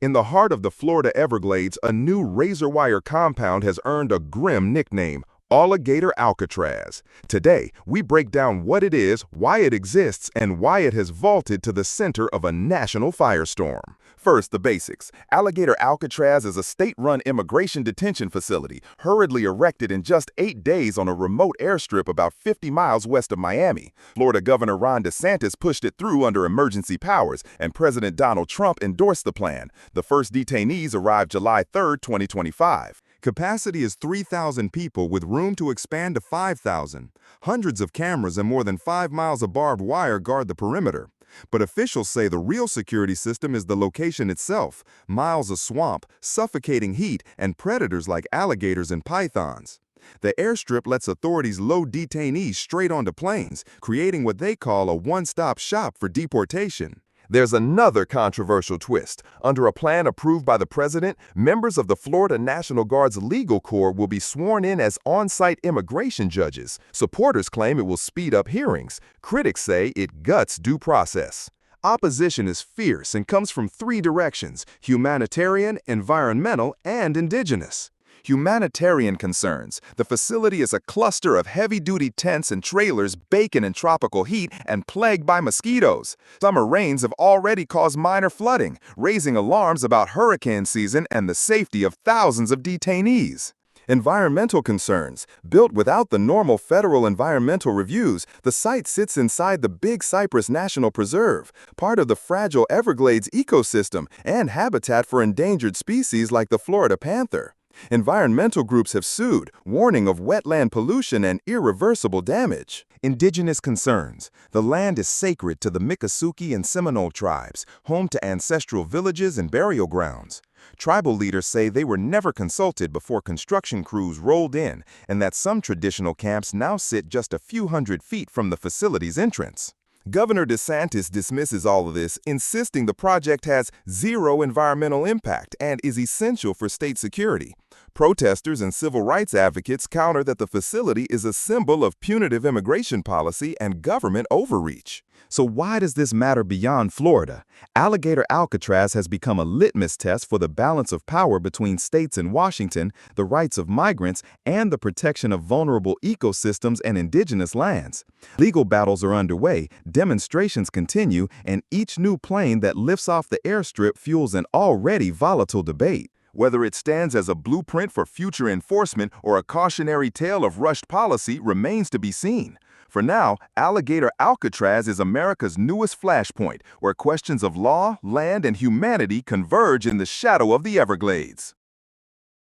In the heart of the Florida Everglades, a new razor wire compound has earned a grim nickname, Alligator Alcatraz. Today, we break down what it is, why it exists, and why it has vaulted to the center of a national firestorm. First, the basics. Alligator Alcatraz is a state-run immigration detention facility, hurriedly erected in just 8 days on a remote airstrip about 50 miles west of Miami. Florida Governor Ron DeSantis pushed it through under emergency powers, and President Donald Trump endorsed the plan. The first detainees arrived July 3, 2025. Capacity is 3,000 people with room to expand to 5,000. Hundreds of cameras and more than 5 miles of barbed wire guard the perimeter. But officials say the real security system is the location itself, miles of swamp, suffocating heat, and predators like alligators and pythons. The airstrip lets authorities load detainees straight onto planes, creating what they call a one-stop shop for deportation. There's another controversial twist. Under a plan approved by the president, members of the Florida National Guard's legal corps will be sworn in as on-site immigration judges. Supporters claim it will speed up hearings. Critics say it guts due process. Opposition is fierce and comes from 3 directions: humanitarian, environmental, and indigenous. Humanitarian concerns. The facility is a cluster of heavy-duty tents and trailers baking in tropical heat and plagued by mosquitoes. Summer rains have already caused minor flooding, raising alarms about hurricane season and the safety of thousands of detainees. Environmental concerns. Built without the normal federal environmental reviews, the site sits inside the Big Cypress National Preserve, part of the fragile Everglades ecosystem and habitat for endangered species like the Florida panther. Environmental groups have sued, warning of wetland pollution and irreversible damage. Indigenous concerns. The land is sacred to the Miccosukee and Seminole tribes, home to ancestral villages and burial grounds. Tribal leaders say they were never consulted before construction crews rolled in, and that some traditional camps now sit just a few hundred feet from the facility's entrance. Governor DeSantis dismisses all of this, insisting the project has zero environmental impact and is essential for state security. Protesters and civil rights advocates counter that the facility is a symbol of punitive immigration policy and government overreach. So why does this matter beyond Florida? Alligator Alcatraz has become a litmus test for the balance of power between states and Washington, the rights of migrants, and the protection of vulnerable ecosystems and indigenous lands. Legal battles are underway, demonstrations continue, and each new plane that lifts off the airstrip fuels an already volatile debate. Whether it stands as a blueprint for future enforcement or a cautionary tale of rushed policy remains to be seen. For now, Alligator Alcatraz is America's newest flashpoint, where questions of law, land, and humanity converge in the shadow of the Everglades.